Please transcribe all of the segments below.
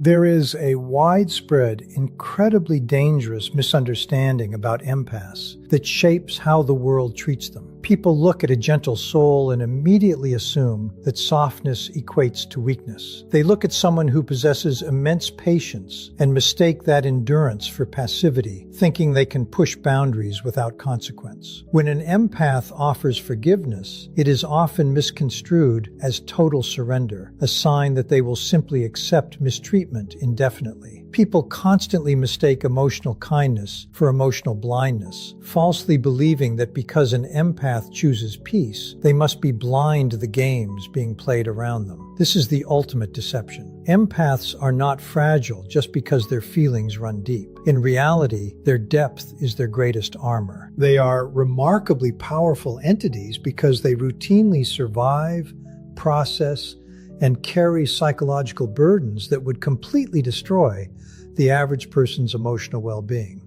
There is a widespread, incredibly dangerous misunderstanding about empaths that shapes how the world treats them. People look at a gentle soul and immediately assume that softness equates to weakness. They look at someone who possesses immense patience and mistake that endurance for passivity, thinking they can push boundaries without consequence. When an empath offers forgiveness, it is often misconstrued as total surrender, a sign that they will simply accept mistreatment indefinitely. People constantly mistake emotional kindness for emotional blindness, falsely believing that because an empath chooses peace, they must be blind to the games being played around them. This is the ultimate deception. Empaths are not fragile just because their feelings run deep. In reality, their depth is their greatest armor. They are remarkably powerful entities because they routinely survive, process, and carry psychological burdens that would completely destroy the average person's emotional well-being.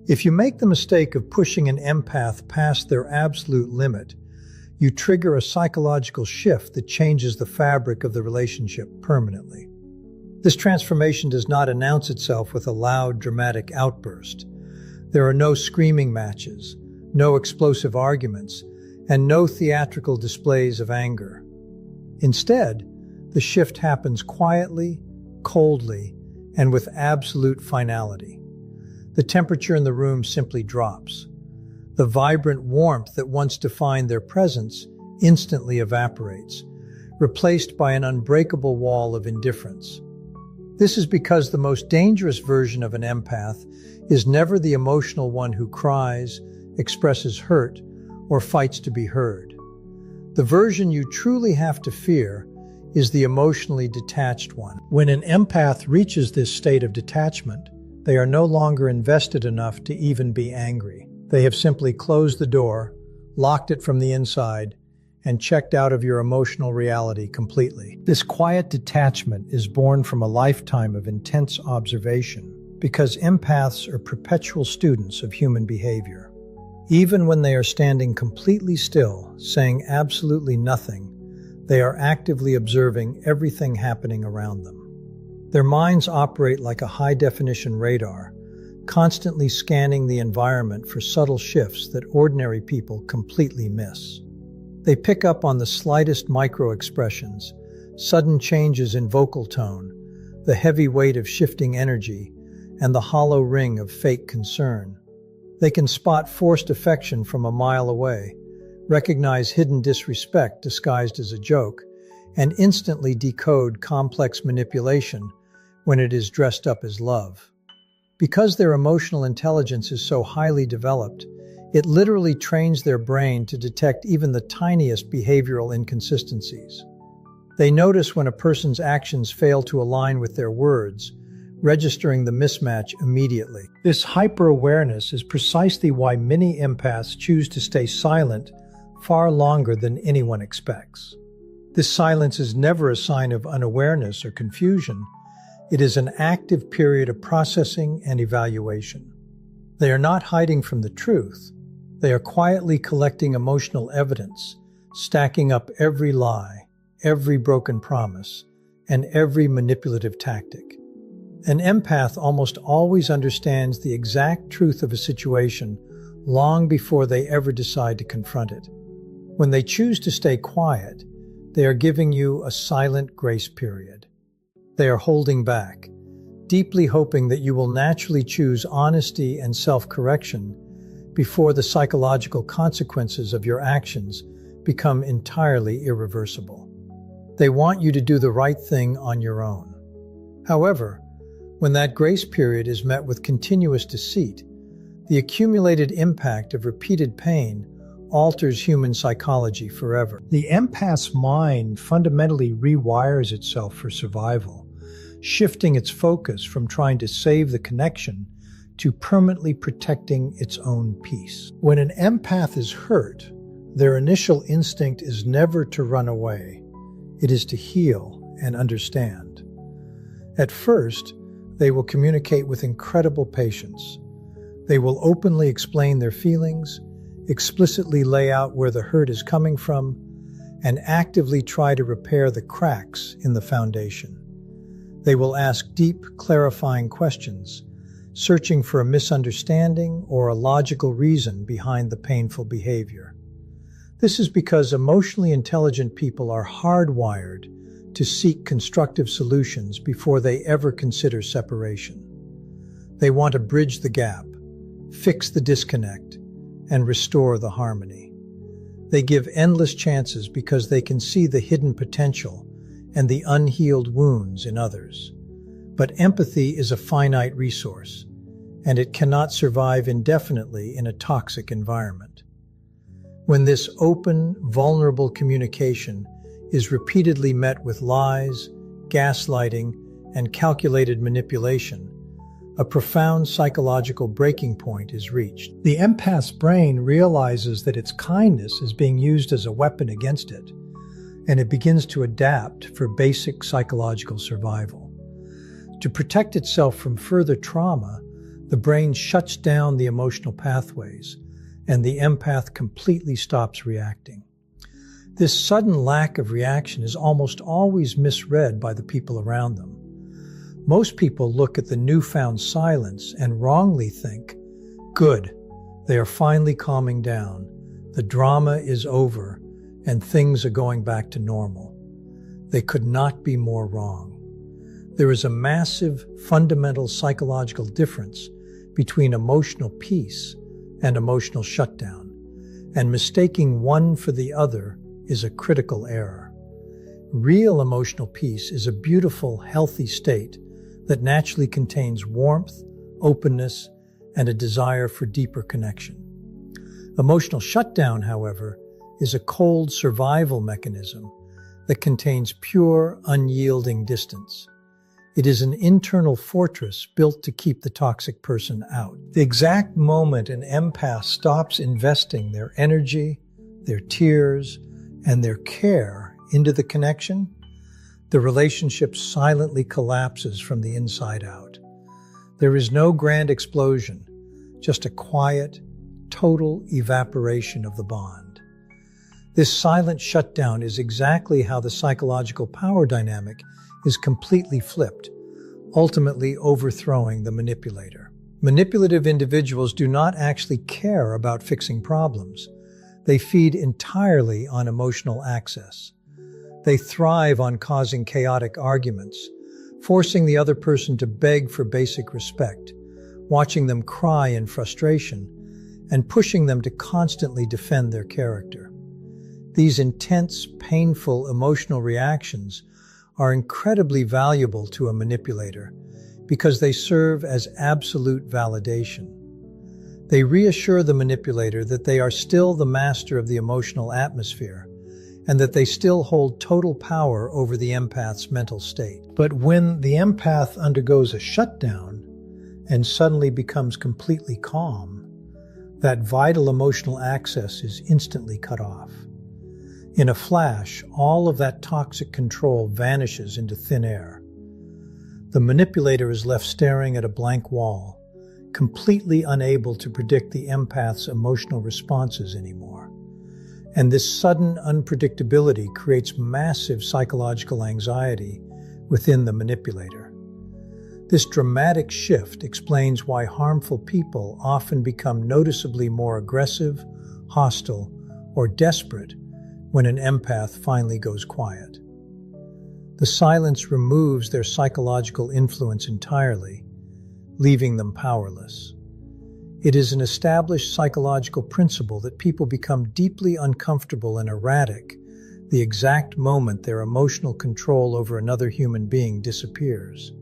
If you make the mistake of pushing an empath past their absolute limit, you trigger a psychological shift that changes the fabric of the relationship permanently. This transformation does not announce itself with a loud, dramatic outburst. There are no screaming matches, no explosive arguments, and no theatrical displays of anger. Instead, the shift happens quietly, coldly, and with absolute finality. The temperature in the room simply drops. The vibrant warmth that once defined their presence instantly evaporates, replaced by an unbreakable wall of indifference. This is because the most dangerous version of an empath is never the emotional one who cries, expresses hurt, or fights to be heard. The version you truly have to fear is the emotionally detached one. When an empath reaches this state of detachment, they are no longer invested enough to even be angry. They have simply closed the door, locked it from the inside, and checked out of your emotional reality completely. This quiet detachment is born from a lifetime of intense observation, because empaths are perpetual students of human behavior. Even when they are standing completely still, saying absolutely nothing, they are actively observing everything happening around them. Their minds operate like a high-definition radar, constantly scanning the environment for subtle shifts that ordinary people completely miss. They pick up on the slightest micro-expressions, sudden changes in vocal tone, the heavy weight of shifting energy, and the hollow ring of fake concern. They can spot forced affection from a mile away, recognize hidden disrespect disguised as a joke, and instantly decode complex manipulation when it is dressed up as love. Because their emotional intelligence is so highly developed, it literally trains their brain to detect even the tiniest behavioral inconsistencies. They notice when a person's actions fail to align with their words, registering the mismatch immediately. This hyper-awareness is precisely why many empaths choose to stay silent far longer than anyone expects. This silence is never a sign of unawareness or confusion. It is an active period of processing and evaluation. They are not hiding from the truth. They are quietly collecting emotional evidence, stacking up every lie, every broken promise, and every manipulative tactic. An empath almost always understands the exact truth of a situation long before they ever decide to confront it. When they choose to stay quiet, they are giving you a silent grace period. They are holding back, deeply hoping that you will naturally choose honesty and self-correction before the psychological consequences of your actions become entirely irreversible. They want you to do the right thing on your own. However, when that grace period is met with continuous deceit, the accumulated impact of repeated pain alters human psychology forever. The empath's mind fundamentally rewires itself for survival, shifting its focus from trying to save the connection to permanently protecting its own peace. When an empath is hurt, their initial instinct is never to run away. It is to heal and understand. At first, they will communicate with incredible patience. They will openly explain their feelings, explicitly lay out where the hurt is coming from, and actively try to repair the cracks in the foundation. They will ask deep, clarifying questions, searching for a misunderstanding or a logical reason behind the painful behavior. This is because emotionally intelligent people are hardwired to seek constructive solutions before they ever consider separation. They want to bridge the gap, fix the disconnect, and restore the harmony. They give endless chances because they can see the hidden potential and the unhealed wounds in others. But empathy is a finite resource, and it cannot survive indefinitely in a toxic environment. When this open, vulnerable communication is repeatedly met with lies, gaslighting, and calculated manipulation, a profound psychological breaking point is reached. The empath's brain realizes that its kindness is being used as a weapon against it, and it begins to adapt for basic psychological survival. To protect itself from further trauma, the brain shuts down the emotional pathways, and the empath completely stops reacting. This sudden lack of reaction is almost always misread by the people around them. Most people look at the newfound silence and wrongly think, "Good, they are finally calming down, the drama is over, and things are going back to normal." They could not be more wrong. There is a massive, fundamental psychological difference between emotional peace and emotional shutdown, and mistaking one for the other is a critical error. Real emotional peace is a beautiful, healthy state that naturally contains warmth, openness, and a desire for deeper connection. Emotional shutdown, however, is a cold survival mechanism that contains pure, unyielding distance. It is an internal fortress built to keep the toxic person out. The exact moment an empath stops investing their energy, their tears, and their care into the connection, the relationship silently collapses from the inside out. There is no grand explosion, just a quiet, total evaporation of the bond. This silent shutdown is exactly how the psychological power dynamic is completely flipped, ultimately overthrowing the manipulator. Manipulative individuals do not actually care about fixing problems. They feed entirely on emotional access. They thrive on causing chaotic arguments, forcing the other person to beg for basic respect, watching them cry in frustration, and pushing them to constantly defend their character. These intense, painful emotional reactions are incredibly valuable to a manipulator because they serve as absolute validation. They reassure the manipulator that they are still the master of the emotional atmosphere and that they still hold total power over the empath's mental state. But when the empath undergoes a shutdown and suddenly becomes completely calm, that vital emotional access is instantly cut off. In a flash, all of that toxic control vanishes into thin air. The manipulator is left staring at a blank wall, completely unable to predict the empath's emotional responses anymore. And this sudden unpredictability creates massive psychological anxiety within the manipulator. This dramatic shift explains why harmful people often become noticeably more aggressive, hostile, or desperate when an empath finally goes quiet. The silence removes their psychological influence entirely, leaving them powerless. It is an established psychological principle that people become deeply uncomfortable and erratic the exact moment their emotional control over another human being disappears.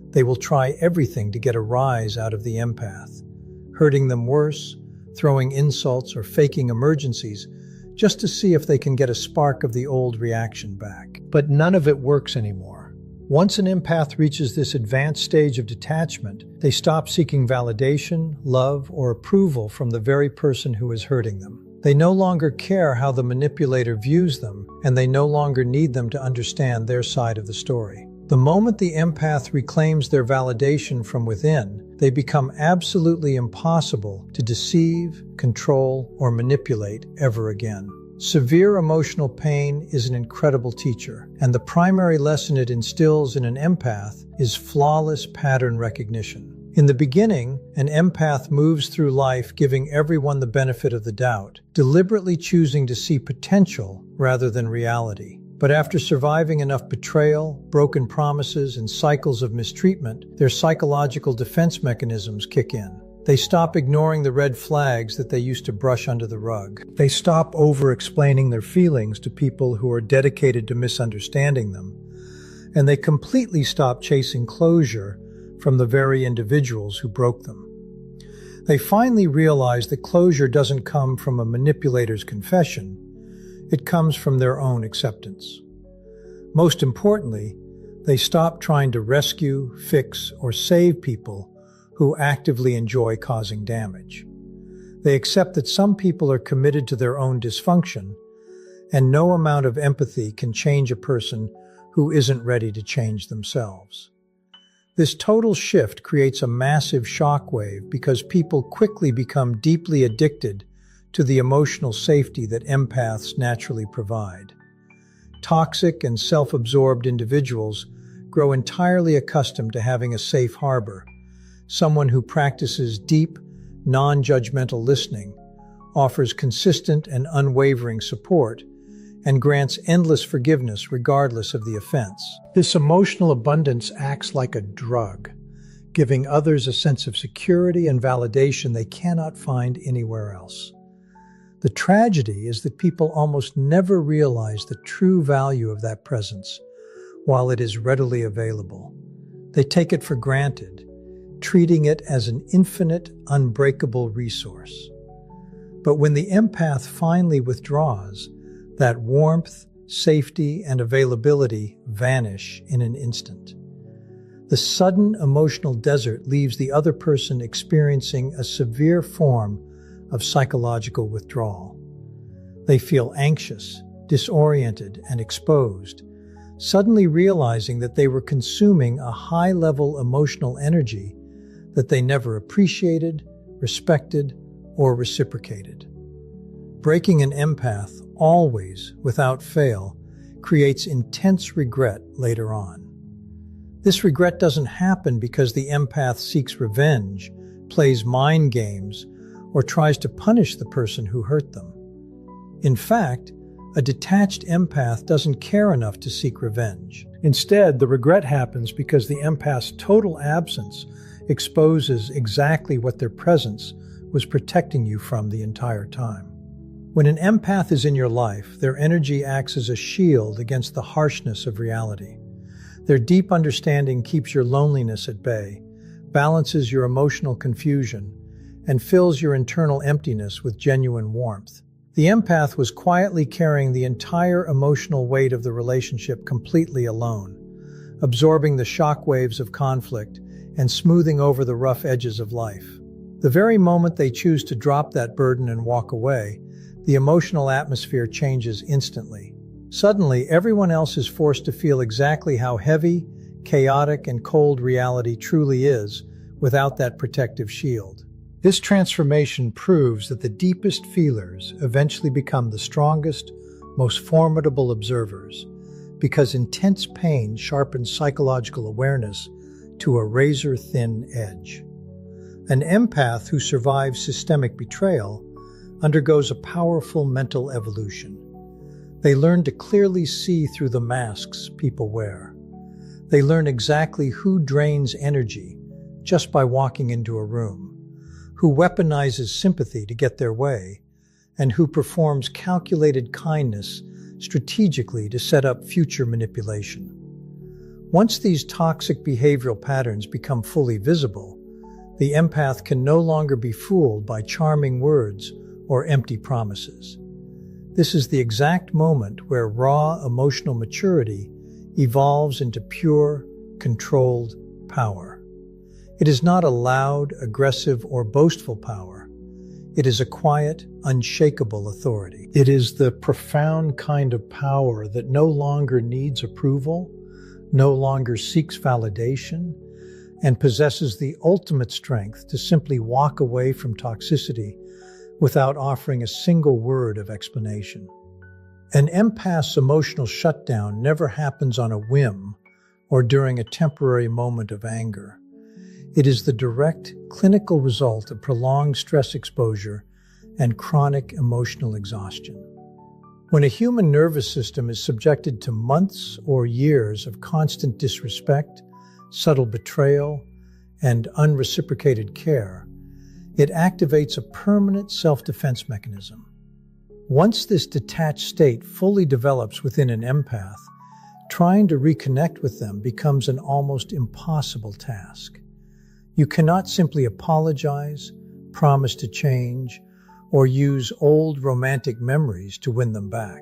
They will try everything to get a rise out of the empath, hurting them worse, throwing insults, or faking emergencies just to see if they can get a spark of the old reaction back. But none of it works anymore. Once an empath reaches this advanced stage of detachment, they stop seeking validation, love, or approval from the very person who is hurting them. They no longer care how the manipulator views them, and they no longer need them to understand their side of the story. The moment the empath reclaims their validation from within, they become absolutely impossible to deceive, control, or manipulate ever again. Severe emotional pain is an incredible teacher, and the primary lesson it instills in an empath is flawless pattern recognition. In the beginning, an empath moves through life giving everyone the benefit of the doubt, deliberately choosing to see potential rather than reality. But after surviving enough betrayal, broken promises, and cycles of mistreatment, their psychological defense mechanisms kick in. They stop ignoring the red flags that they used to brush under the rug. They stop over-explaining their feelings to people who are dedicated to misunderstanding them. And they completely stop chasing closure from the very individuals who broke them. They finally realize that closure doesn't come from a manipulator's confession. It comes from their own acceptance. Most importantly, they stop trying to rescue, fix, or save people who actively enjoy causing damage. They accept that some people are committed to their own dysfunction, and no amount of empathy can change a person who isn't ready to change themselves. This total shift creates a massive shockwave because people quickly become deeply addicted to the emotional safety that empaths naturally provide. Toxic and self-absorbed individuals grow entirely accustomed to having a safe harbor, someone who practices deep, non-judgmental listening, offers consistent and unwavering support, and grants endless forgiveness regardless of the offense. This emotional abundance acts like a drug, giving others a sense of security and validation they cannot find anywhere else. The tragedy is that people almost never realize the true value of that presence while it is readily available. They take it for granted, treating it as an infinite, unbreakable resource. But when the empath finally withdraws, that warmth, safety, and availability vanish in an instant. The sudden emotional desert leaves the other person experiencing a severe form of psychological withdrawal. They feel anxious, disoriented, and exposed, suddenly realizing that they were consuming a high-level emotional energy that they never appreciated, respected, or reciprocated. Breaking an empath always, without fail, creates intense regret later on. This regret doesn't happen because the empath seeks revenge, plays mind games, or tries to punish the person who hurt them. In fact, a detached empath doesn't care enough to seek revenge. Instead, the regret happens because the empath's total absence exposes exactly what their presence was protecting you from the entire time. When an empath is in your life, their energy acts as a shield against the harshness of reality. Their deep understanding keeps your loneliness at bay, balances your emotional confusion, and fills your internal emptiness with genuine warmth. The empath was quietly carrying the entire emotional weight of the relationship completely alone, absorbing the shock waves of conflict and smoothing over the rough edges of life. The very moment they choose to drop that burden and walk away, the emotional atmosphere changes instantly. Suddenly, everyone else is forced to feel exactly how heavy, chaotic, and cold reality truly is without that protective shield. This transformation proves that the deepest feelers eventually become the strongest, most formidable observers, because intense pain sharpens psychological awareness to a razor-thin edge. An empath who survives systemic betrayal undergoes a powerful mental evolution. They learn to clearly see through the masks people wear. They learn exactly who drains energy just by walking into a room, who weaponizes sympathy to get their way, and who performs calculated kindness strategically to set up future manipulation. Once these toxic behavioral patterns become fully visible, the empath can no longer be fooled by charming words or empty promises. This is the exact moment where raw emotional maturity evolves into pure, controlled power. It is not a loud, aggressive, or boastful power. It is a quiet, unshakable authority. It is the profound kind of power that no longer needs approval, no longer seeks validation, and possesses the ultimate strength to simply walk away from toxicity without offering a single word of explanation. An empath's emotional shutdown never happens on a whim or during a temporary moment of anger. It is the direct clinical result of prolonged stress exposure and chronic emotional exhaustion. When a human nervous system is subjected to months or years of constant disrespect, subtle betrayal, and unreciprocated care, it activates a permanent self-defense mechanism. Once this detached state fully develops within an empath, trying to reconnect with them becomes an almost impossible task. You cannot simply apologize, promise to change, or use old romantic memories to win them back.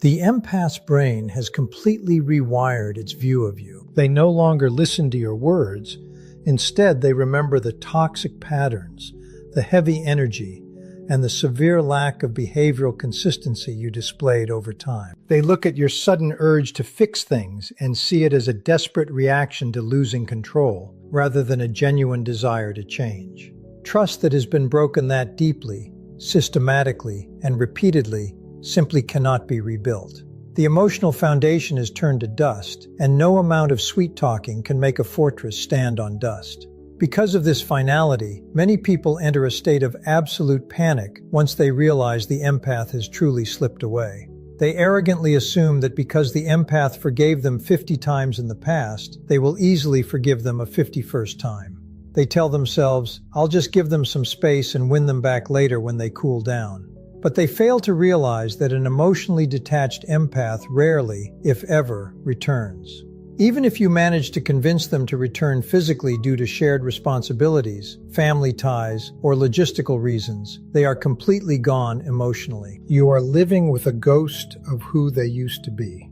The empath's brain has completely rewired its view of you. They no longer listen to your words. Instead, they remember the toxic patterns, the heavy energy, and the severe lack of behavioral consistency you displayed over time. They look at your sudden urge to fix things and see it as a desperate reaction to losing control, rather than a genuine desire to change. Trust that has been broken that deeply, systematically, and repeatedly simply cannot be rebuilt. The emotional foundation is turned to dust, and no amount of sweet-talking can make a fortress stand on dust. Because of this finality, many people enter a state of absolute panic once they realize the empath has truly slipped away. They arrogantly assume that because the empath forgave them 50 times in the past, they will easily forgive them a 51st time. They tell themselves, "I'll just give them some space and win them back later when they cool down." But they fail to realize that an emotionally detached empath rarely, if ever, returns. Even if you manage to convince them to return physically due to shared responsibilities, family ties, or logistical reasons, they are completely gone emotionally. You are living with a ghost of who they used to be.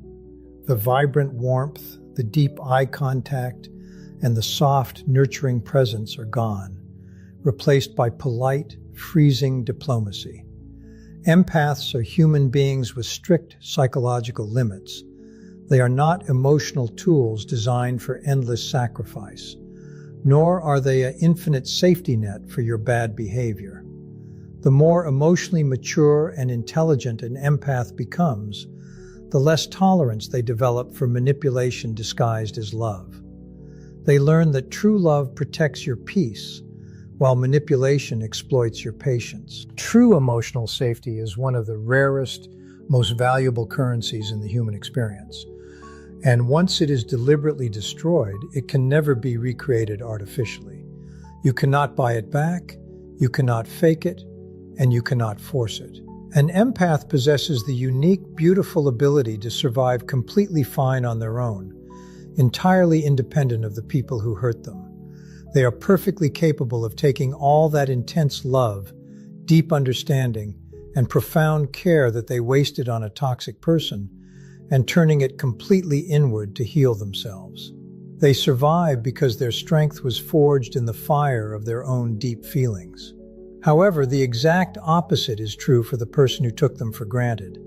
The vibrant warmth, the deep eye contact, and the soft, nurturing presence are gone, replaced by polite, freezing diplomacy. Empaths are human beings with strict psychological limits. They are not emotional tools designed for endless sacrifice, nor are they an infinite safety net for your bad behavior. The more emotionally mature and intelligent an empath becomes, the less tolerance they develop for manipulation disguised as love. They learn that true love protects your peace, while manipulation exploits your patience. True emotional safety is one of the rarest, most valuable currencies in the human experience. And once it is deliberately destroyed, it can never be recreated artificially. You cannot buy it back, you cannot fake it, and you cannot force it. An empath possesses the unique, beautiful ability to survive completely fine on their own, entirely independent of the people who hurt them. They are perfectly capable of taking all that intense love, deep understanding, and profound care that they wasted on a toxic person, and turning it completely inward to heal themselves. They survive because their strength was forged in the fire of their own deep feelings. However, the exact opposite is true for the person who took them for granted.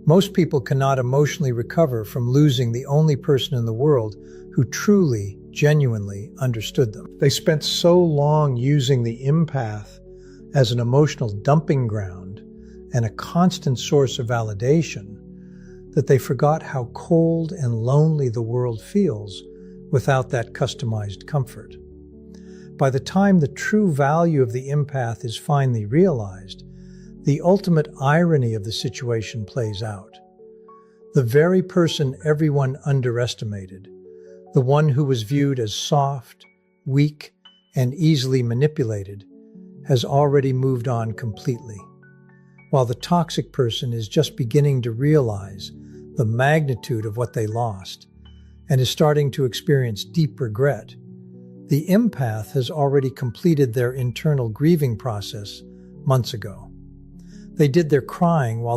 Most people cannot emotionally recover from losing the only person in the world who truly, genuinely understood them. They spent so long using the empath as an emotional dumping ground and a constant source of validation that they forgot how cold and lonely the world feels without that customized comfort. By the time the true value of the empath is finally realized, the ultimate irony of the situation plays out. The very person everyone underestimated, the one who was viewed as soft, weak, and easily manipulated, has already moved on completely, while the toxic person is just beginning to realize the magnitude of what they lost and is starting to experience deep regret. The empath has already completed their internal grieving process months ago. They did their crying while